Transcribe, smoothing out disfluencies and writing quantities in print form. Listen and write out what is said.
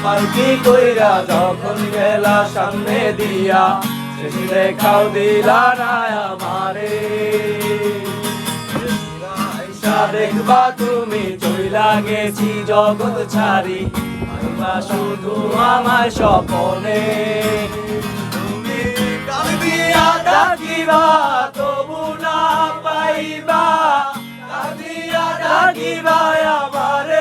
আমার কি কইরা যখন গেলা সামনে দিয়া, শেষ দেখাও দিলা না আমারে। আইসা দেখবা তুমি চইলা গেছি জগৎ ছাড়ি, আমরা শুধু আমার স্বপনে। তুমি কাঁদিয়া ডাকিবা তবু না পাইবা, কাঁদিয়া ডাকিবা আমারে।